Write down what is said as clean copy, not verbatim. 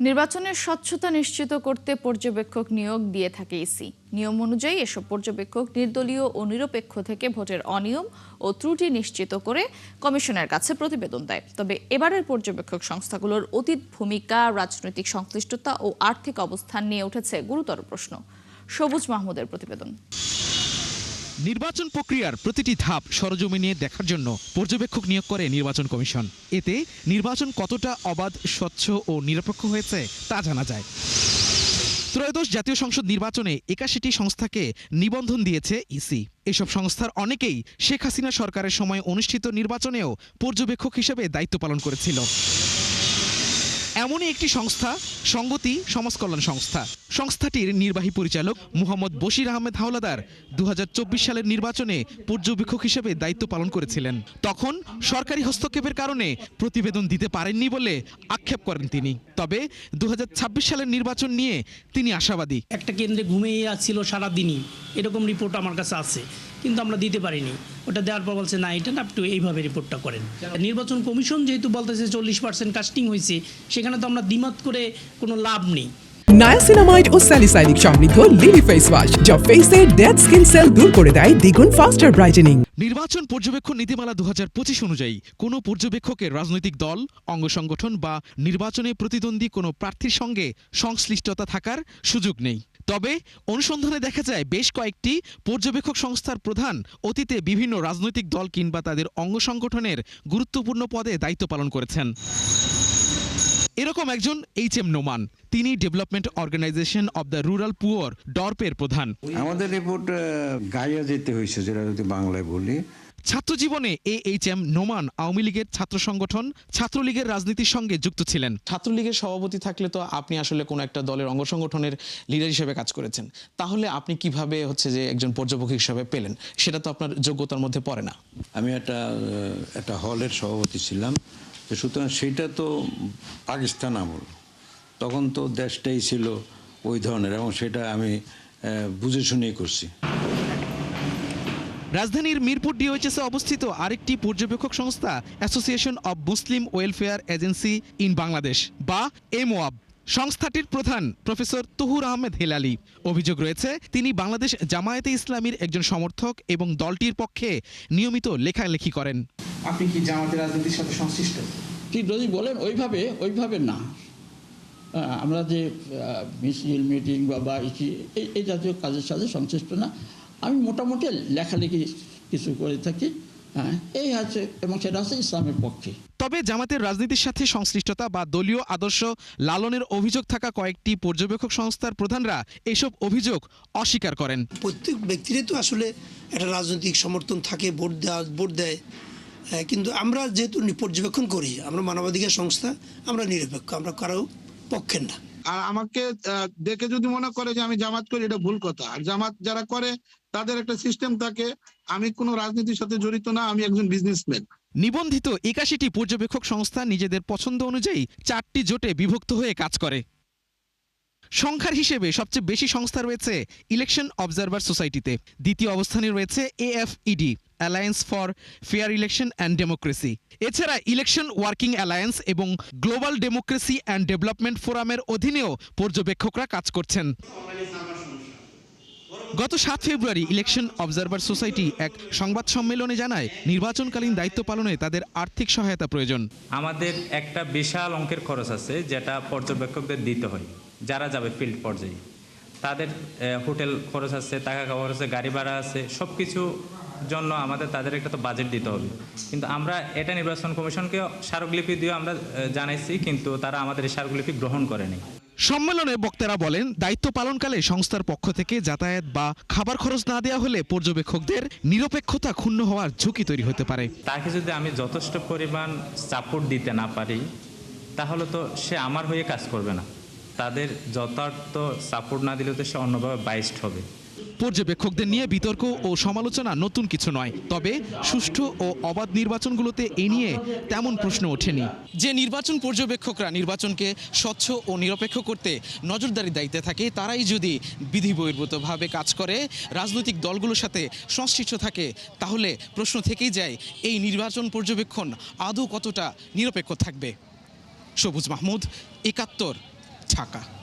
নির্বাচনের স্বচ্ছতা নিশ্চিত করতে পর্যবেক্ষক নিয়োগ দিয়ে থাকে ইসি। নিয়ম অনুযায়ী এসব পর্যবেক্ষক নির্দলীয় ও নিরপেক্ষ থেকে ভোটের অনিয়ম ও ত্রুটি নিশ্চিত করে কমিশনের কাছে প্রতিবেদন দেয়। তবে এবারের পর্যবেক্ষক সংস্থাগুলোর অতীত ভূমিকা, রাজনৈতিক সংশ্লিষ্টতা ও আর্থিক অবস্থান নিয়ে উঠেছে গুরুতর প্রশ্ন। সবুজ মাহমুদের প্রতিবেদন। নির্বাচন প্রক্রিয়ার প্রতিটি ধাপ সরজমিনে দেখার জন্য পর্যবেক্ষক নিয়োগ করে নির্বাচন কমিশন। এতে নির্বাচন কতটা অবাধ, স্বচ্ছ ও নিরপেক্ষ হয়েছে তা জানা যায়। ত্রয়োদশ জাতীয় সংসদ নির্বাচনে ৮১টি সংস্থাকে নিবন্ধন দিয়েছে ইসি। এসব সংস্থার অনেকেই শেখ হাসিনা সরকারের সময় অনুষ্ঠিত নির্বাচনেও পর্যবেক্ষক হিসেবে দায়িত্ব পালন করেছিল। এমনই একটি সংস্থা সংগতি সমাজ কল্যাণ সংস্থা। সংস্থাটির নির্বাহী পরিচালক মুহাম্মদ বশির আহমেদ হাওলাদার ২০২৪ সালের নির্বাচনে পর্যবেক্ষক হিসেবে দায়িত্ব পালন করেছিলেন। তখন সরকারি হস্তক্ষেপের কারণে প্রতিবেদন দিতে পারেননি বলে আক্ষেপ করেন তিনি। তবে ২০২৬ সালের নির্বাচন নিয়ে তিনি আশাবাদী। একটা কেন্দ্রে ঘুমিয়ে আসছিল সারাদিনই, এরকম রিপোর্ট আমার কাছে আছে, কিন্তু আমরা দিতে পারিনি। ওটা দেওয়ার পর বলছে না, এটা না একটু এইভাবে রিপোর্টটা করেন। নির্বাচন কমিশন যেহেতু বলতেছে 40% কাস্টিং হয়েছে, সেখানে তো আমরা দ্বিমত করে কোনো লাভ নেই। নায়াসিনামাইড ও স্যালিসাইলিক সমৃদ্ধ লিলি ফেস ওয়াশ যা ফেসের ডেড স্কিন সেল দূর করে দেয় দ্বিগুণ ফাস্টার ব্রাইটেনিং। নির্বাচন পর্যবেক্ষণ নীতিমালা ২০২৫ অনুযায়ী কোনো পর্যবেক্ষকের রাজনৈতিক দল, অঙ্গ সংগঠন বা নির্বাচনে প্রতিদ্বন্দ্বী কোনো প্রার্থীর সঙ্গে সংশ্লিষ্টতা থাকার সুযোগ নেই। তবে অনুসন্ধানে দেখা যায় বেশ কয়েকটি পর্যবেক্ষক সংস্থার প্রধান অতীতে বিভিন্ন রাজনৈতিক দল কিংবা তাদের অঙ্গ সংগঠনের গুরুত্বপূর্ণ পদে দায়িত্ব পালন করেছেন। এরকম একজন এইচ.এম. নোমান। তিনি development organization of the rural poor ডরপের প্রধান। আমাদের রিপোর্ট গাইয়া যেতে হয়েছে, যেটা যদি বাংলায় বলি। ছাত্র জীবনে এইচ.এম. নোমান আওয়ামী লীগের ছাত্র সংগঠন ছাত্রলীগের রাজনীতির সঙ্গে যুক্ত ছিলেন। ছাত্রলীগের সভাপতি থাকলে তো আপনি আসলে কোনো একটা দলের অঙ্গ সংগঠনের লিডার হিসেবে কাজ করেছেন, তাহলে আপনি কিভাবে যে একজন পর্যবেক্ষক হিসেবে পেলেন? সেটা তো আপনার যোগ্যতার মধ্যে পড়ে না। আমি একটা হলের সভাপতি ছিলাম, সুতরাং সেটা তো পাকিস্তান আমল, তখন তো দেশটাই ছিল ওই ধরনের, এবং সেটা আমি বুঝে শুনেই করছি। রাজধানীর মিরপুর ডিওএইচএসে অবস্থিত আরেকটি পর্যবেক্ষক সংস্থা association of Muslim welfare agency in Bangladesh বা এমওয়াব। সংস্থাটির প্রধান প্রফেসর তহুর আহমেদ হেলালি। অভিযোগ রয়েছে তিনি বাংলাদেশ জামায়াতে ইসলামীর একজন সমর্থক এবং দলটির পক্ষে নিয়মিত লেখালেখি করেন। আপনি কি জামাতের রাজনীতির সাথে সংশ্লিষ্ট? ঠিক যদি বলেন ওইভাবে না। আমরা যে মিছিল, মিটিং বা এই জাতীয় কাজের সাথে সংশ্লিষ্ট না। আমি মোটামুটি লেখালেখি কিছু করে থাকি, এই আছে, এবং সেটা হচ্ছে ইসলামের পক্ষে। তবে জামাতের রাজনীতির সাথে সংশ্লিষ্টতা বা দলীয় আদর্শ লালনের অভিযোগ থাকা কয়েকটি পর্যবেক্ষক সংস্থার প্রধানরা এসব অভিযোগ অস্বীকার করেন। প্রত্যেক ব্যক্তিরই তো আসলে একটা রাজনৈতিক সমর্থন থাকে, ভোট দেয়, কিন্তু আমরা যেহেতু পর্যবেক্ষণ করি, আমরা মানবাধিকার সংস্থা, আমরা নিরপেক্ষ, আমরা কারো পক্ষের না। আর আমাকে দেখে যদি মনে করে যে আমি জামাত করি, এটা ভুল কথা। আর জামাত যারা করে তাদের একটা সিস্টেম থাকে। আমি কোনো রাজনীতির সাথে জড়িত না, আমি একজন বিজনেসম্যান। নিবন্ধিত ৮১টি পর্যবেক্ষক সংস্থা নিজেদের পছন্দ অনুযায়ী 4টি জোটে বিভক্ত হয়ে কাজ করে। সংখ্যার হিসেবে সবচেয়ে বেশি সংস্থা রয়েছে ইলেকশন অবজারভার সোসাইটিতে। দ্বিতীয় অবস্থানে রয়েছে AFED, alliance for fair election and democracy. এছাড়া ইলেকশন ওয়ার্কিং অ্যালায়েন্স এবং গ্লোবাল ডেমোক্রেসি অ্যান্ড ডেভেলপমেন্ট ফোরামের অধীনেও পর্যবেক্ষকরা কাজ করছেন। গত 7 ফেব্রুয়ারি ইলেকশন অবজারভার সোসাইটি এক সংবাদ সম্মেলনে জানায় নির্বাচনকালীন দায়িত্ব পালনে তাদের আর্থিক সহায়তা প্রয়োজন। আমাদের একটা বিশাল অঙ্কের খরচ আছে যেটা পর্যবেক্ষকদের দিতে হয়, যারা যাবে ফিল্ড পর্যায়ে। তাদের হোটেল খরচ আছে, টাকা খরচ আছে, গাড়ি ভাড়া আছে, সব কিছু জন্য আমাদের তাদের একটা তো বাজেট দিতে হবে। কিন্তু আমরা এটা নির্বাচন কমিশনকে স্মারকলিপি দিয়ে আমরা জানাইছি, কিন্তু তারা আমাদের এই স্মারকলিপি গ্রহণ করেনি। সম্মেলনে বক্তারা বলেন দায়িত্ব পালনকালে সংস্থার পক্ষ থেকে যাতায়াত বা খাবার খরচ না দেওয়া হলে পর্যবেক্ষকদের নিরপেক্ষতা ক্ষুণ্ণ হওয়ার ঝুঁকি তৈরি হতে পারে। তাকে যদি আমি যথেষ্ট পরিমাণ সাপোর্ট দিতে না পারি, তাহলে তো সে আমার হয়ে কাজ করবে না। তাদের যথার্থ সাপোর্ট না দিলে তো সে অন্যভাবে বাইসড হবে। পর্যবেক্ষকদের নিয়ে বিতর্ক ও সমালোচনা নতুন কিছু নয়, তবে সুষ্ঠু ও অবাধ নির্বাচনগুলোতে এ নিয়ে তেমন প্রশ্ন ওঠেনি। যে নির্বাচন পর্যবেক্ষকরা নির্বাচনকে স্বচ্ছ ও নিরপেক্ষ করতে নজরদারি দায়িত্বে থাকে, তারাই যদি বিধিবহির্ভূতভাবে কাজ করে, রাজনৈতিক দলগুলোর সাথে সংশ্লিষ্ট থাকে, তাহলে প্রশ্ন থেকেই যায় এই নির্বাচন পর্যবেক্ষণ আদৌ কতটা নিরপেক্ষ থাকবে। সবুজ মাহমুদ, ৭১, ঢাকা।